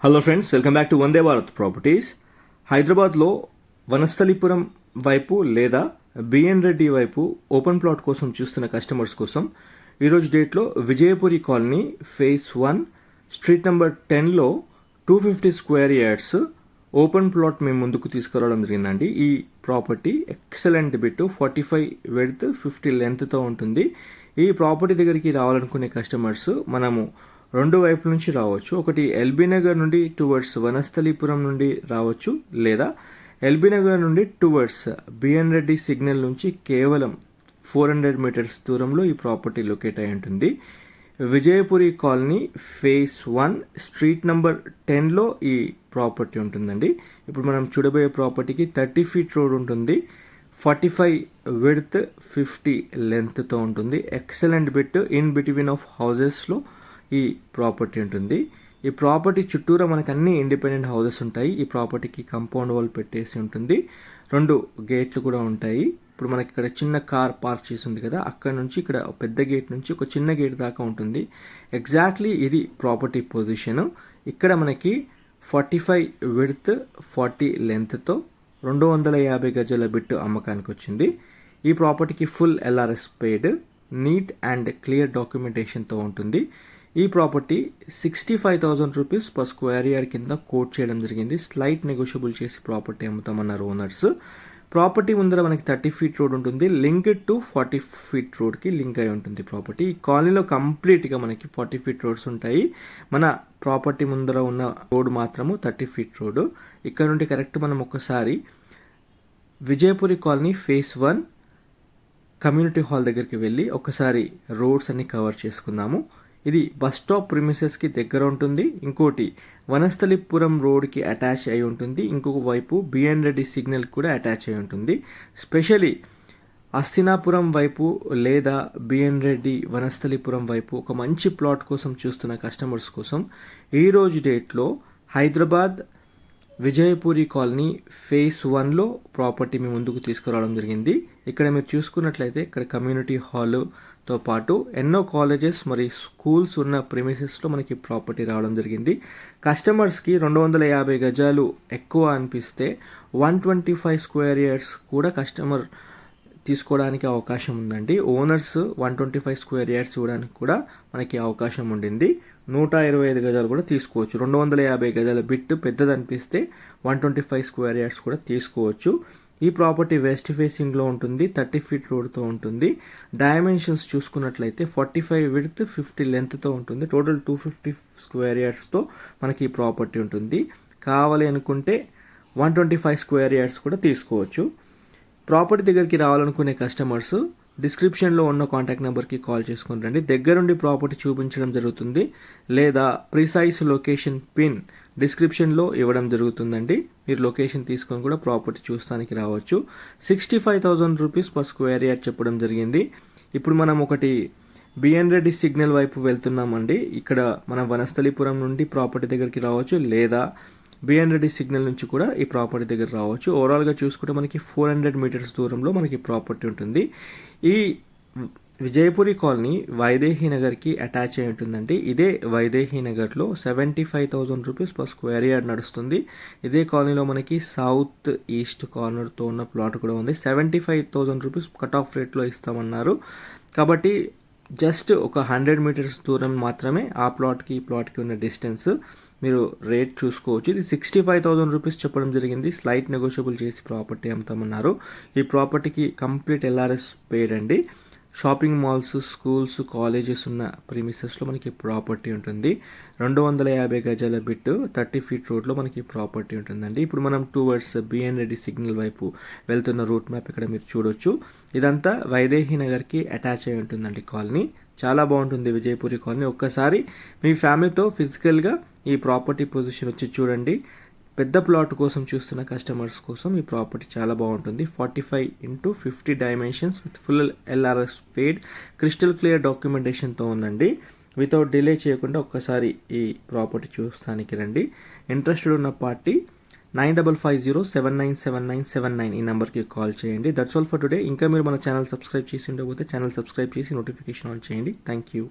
Hello friends, welcome back to Vande Bharat properties. హైదరాబాద్లో వనస్థలిపురం వైపు లేదా బిఎన్ రెడ్డి వైపు ఓపెన్ ప్లాట్ కోసం చూస్తున్న కస్టమర్స్ కోసం ఈరోజు డేట్లో Vijayapuri colony phase 1 street number 10లో 250 స్క్వేర్ యార్డ్స్ ఓపెన్ ప్లాట్ మేము ముందుకు తీసుకురావడం జరిగిందండి. ఈ ప్రాపర్టీ ఎక్సలెంట్ బిట్, 45 విడ్త్ 50 లెంత్తో ఉంటుంది. ఈ ప్రాపర్టీ దగ్గరికి రావాలనుకునే కస్టమర్స్ మనము రెండు వైపుల నుంచి రావచ్చు. ఒకటి ఎల్బీ నగర్ నుండి టువర్డ్స్ వనస్థలిపురం నుండి రావచ్చు, లేదా ఎల్బీ నగర్ నుండి టువర్డ్స్ బిఎన్ రెడ్డి సిగ్నల్ నుంచి కేవలం 400 మీటర్స్ దూరంలో ఈ ప్రాపర్టీ లొకేట్ అయి ఉంటుంది. Vijayapuri colony phase 1 street number 10లో ఈ ప్రాపర్టీ ఉంటుందండి. ఇప్పుడు మనం చూడబోయే ప్రాపర్టీకి 30 ఫీట్ రోడ్ ఉంటుంది, 45 విడ్త్ 50 లెంత్తో ఉంటుంది. Excellent bit, in between of హౌజెస్లో ఈ ప్రాపర్టీ ఉంటుంది. ఈ ప్రాపర్టీ చుట్టూరా మనకు అన్ని ఇండిపెండెంట్ హౌసెస్ ఉంటాయి. ఈ ప్రాపర్టీకి కాంపౌండ్ వాల్ పెట్టేసి ఉంటుంది, 2 గేట్లు కూడా ఉంటాయి. ఇప్పుడు మనకి ఇక్కడ చిన్న కార్ పార్క్ చేసి ఉంది కదా, అక్కడ నుంచి ఇక్కడ పెద్ద గేట్ నుంచి ఒక చిన్న గేట్ దాకా ఉంటుంది. ఎగ్జాక్ట్లీ ఇది ప్రాపర్టీ పొజిషన్. ఇక్కడ మనకి 45 విడ్త్ 40 లెంత్తో 250 గజాల బిట్ అమ్మకానికి వచ్చింది. ఈ ప్రాపర్టీకి full LRS paid, neat and clear డాక్యుమెంటేషన్తో ఉంటుంది. ఈ property 65,000 rupees per square yard కింద కోట్ చేయడం జరిగింది. స్లైట్ నెగోషియబుల్ చేసి ప్రాపర్టీ అమ్ముతామన్నారు ఓనర్స్. ప్రాపర్టీ ముందర మనకి 30 ఫీట్ రోడ్ ఉంటుంది, లింక్డ్ టు 40 ఫీట్ రోడ్కి లింక్ అయి ఉంటుంది ప్రాపర్టీ. ఈ కాలనీలో కంప్లీట్గా మనకి 40 ఫీట్ రోడ్స్ ఉంటాయి. మన ప్రాపర్టీ ముందర ఉన్న రోడ్ మాత్రము 30 ఫీట్ రోడ్. ఇక్కడ నుండి కరెక్ట్ మనం ఒకసారి Vijayapuri colony phase 1 community hall దగ్గరికి వెళ్ళి ఒకసారి రోడ్స్ అన్ని కవర్ చేసుకుందాము. ఇది బస్ స్టాప్ ప్రిమిసెస్కి దగ్గర ఉంటుంది. ఇంకోటి వనస్థలిపురం రోడ్కి అటాచ్ అయి ఉంటుంది. ఇంకొక వైపు బిఎన్ రెడ్డి సిగ్నల్ కూడా అటాచ్ అయి ఉంటుంది. స్పెషలీ అస్తినాపురం వైపు లేదా బిఎన్ రెడ్డి వనస్థలిపురం వైపు ఒక మంచి ప్లాట్ కోసం చూస్తున్న కస్టమర్స్ కోసం ఈరోజు డేట్లో హైదరాబాద్ విజయపురి కాలనీ ఫేజ్ 1లో ప్రాపర్టీ మీ ముందుకు తీసుకురావడం జరిగింది. ఇక్కడ మీరు చూసుకున్నట్లయితే ఇక్కడ కమ్యూనిటీ హాల్తో పాటు ఎన్నో కాలేజెస్ మరియు స్కూల్స్ ఉన్న ప్రిమిసెస్లో మనకి ప్రాపర్టీ రావడం జరిగింది. కస్టమర్స్కి 250 గజాలు ఎక్కువ అనిపిస్తే 125 స్క్వేర్ యార్డ్స్ కూడా కస్టమర్ తీసుకోవడానికి అవకాశం ఉందండి. ఓనర్స్ 125 స్క్వేర్ యార్డ్స్ ఇవ్వడానికి కూడా మనకి అవకాశం ఉండింది. 125 గజాలు కూడా తీసుకోవచ్చు. 250 గజాల బిట్ పెద్దది అనిపిస్తే 125 స్క్వేర్ యార్డ్స్ కూడా తీసుకోవచ్చు. ఈ ప్రాపర్టీ వెస్ట్ ఫేసింగ్లో ఉంటుంది, 30 ఫీట్ రోడ్తో ఉంటుంది. డైమెన్షన్స్ చూసుకున్నట్లయితే 45 విడ్త్ 50 లెంత్తో ఉంటుంది. టోటల్ 250 స్క్వేర్ యార్డ్స్తో మనకి ఈ ప్రాపర్టీ ఉంటుంది. కావాలి అనుకుంటే 125 స్క్వేర్ యార్డ్స్ కూడా తీసుకోవచ్చు. ప్రాపర్టీ దగ్గరికి రావాలనుకునే కస్టమర్స్ డిస్క్రిప్షన్లో ఉన్న కాంటాక్ట్ నెంబర్కి కాల్ చేసుకుని రండి. దగ్గరుండి ప్రాపర్టీ చూపించడం జరుగుతుంది, లేదా ప్రిసైజ్ లొకేషన్ పిన్ డిస్క్రిప్షన్లో ఇవ్వడం జరుగుతుందండి. మీరు లొకేషన్ తీసుకొని కూడా ప్రాపర్టీ చూస్తానికి రావచ్చు. 65,000 రూపీస్ పర్ స్క్వేర్ యార్డ్ చెప్పడం జరిగింది. ఇప్పుడు మనం ఒకటి బిఎన్ రెడ్డి సిగ్నల్ వైపు వెళ్తున్నామండి. ఇక్కడ మనం వనస్థలిపురం నుండి ప్రాపర్టీ దగ్గరికి రావచ్చు, లేదా బిఎన్ రెడ్డి సిగ్నల్ నుంచి కూడా ఈ ప్రాపర్టీ దగ్గర రావచ్చు. ఓవరాల్గా చూసుకుంటే మనకి 400 మీటర్స్ దూరంలో మనకి ప్రాపర్టీ ఉంటుంది. ఈ విజయపురి కాలనీ వైదేహి నగర్కి అటాచ్ అయి ఉంటుందండి. ఇదే వైదేహి నగర్లో 75,000 రూపీస్ పర్ స్క్వేర్ యార్డ్ నడుస్తుంది. ఇదే కాలనీలో మనకి సౌత్ ఈస్ట్ కార్నర్తో ఉన్న ప్లాట్ కూడా ఉంది. 75,000 రూపీస్ కట్ ఆఫ్ రేట్లో ఇస్తామన్నారు. కాబట్టి జస్ట్ ఒక 100 మీటర్స్ దూరం మాత్రమే ఆ ప్లాట్కి ఈ ప్లాట్కి ఉన్న డిస్టెన్స్. మీరు రేట్ చూసుకోవచ్చు. ఇది 65,000 రూపీస్ చెప్పడం జరిగింది. స్లైట్ నెగోషియబుల్ చేసి ప్రాపర్టీ అమ్ముతామన్నారు. ఈ ప్రాపర్టీకి కంప్లీట్ ఎల్ఆర్ఎస్ పెయిడ్ అండి. షాపింగ్ మాల్స్, స్కూల్స్, కాలేజెస్ ఉన్న ప్రిమిసెస్లో మనకి ప్రాపర్టీ ఉంటుంది. 250 గజాల బిట్ 30 ఫీట్ రోడ్లో మనకి ప్రాపర్టీ ఉంటుందండి. ఇప్పుడు మనం టువర్డ్స్ బిఎన్ రెడ్డి సిగ్నల్ వైపు వెళ్తున్న రూట్ మ్యాప్ ఇక్కడ మీరు చూడొచ్చు. ఇదంతా వైదేహి నగర్కి అటాచ్ అయి ఉంటుందండి కాలనీ. చాలా బాగుంటుంది విజయపురి కాలనీ. ఒక్కసారి మీ ఫ్యామిలీతో ఫిజికల్గా ఈ ప్రాపర్టీ పొజిషన్ వచ్చి చూడండి. పెద్ద ప్లాట్ కోసం చూస్తున్న కస్టమర్స్ కోసం ఈ ప్రాపర్టీ చాలా బాగుంటుంది. 45x50 dimensions with full LRS paid, crystal clear డాక్యుమెంటేషన్తో ఉందండి. వితౌట్ డిలే చేయకుండా ఒక్కసారి ఈ ప్రాపర్టీ చూస్తానికి రండి. ఇంట్రెస్టెడ్ ఉన్న పార్టీ 9550797979 ఈ నెంబర్కి కాల్ చేయండి. That's all for today. ఇంకా మీరు మన ఛానల్ సబ్స్క్రైబ్ చేసి ఉండకపోతే ఛానల్ సబ్స్క్రైబ్ చేసి నోటిఫికేషన్ ఆన్ చేయండి. Thank you.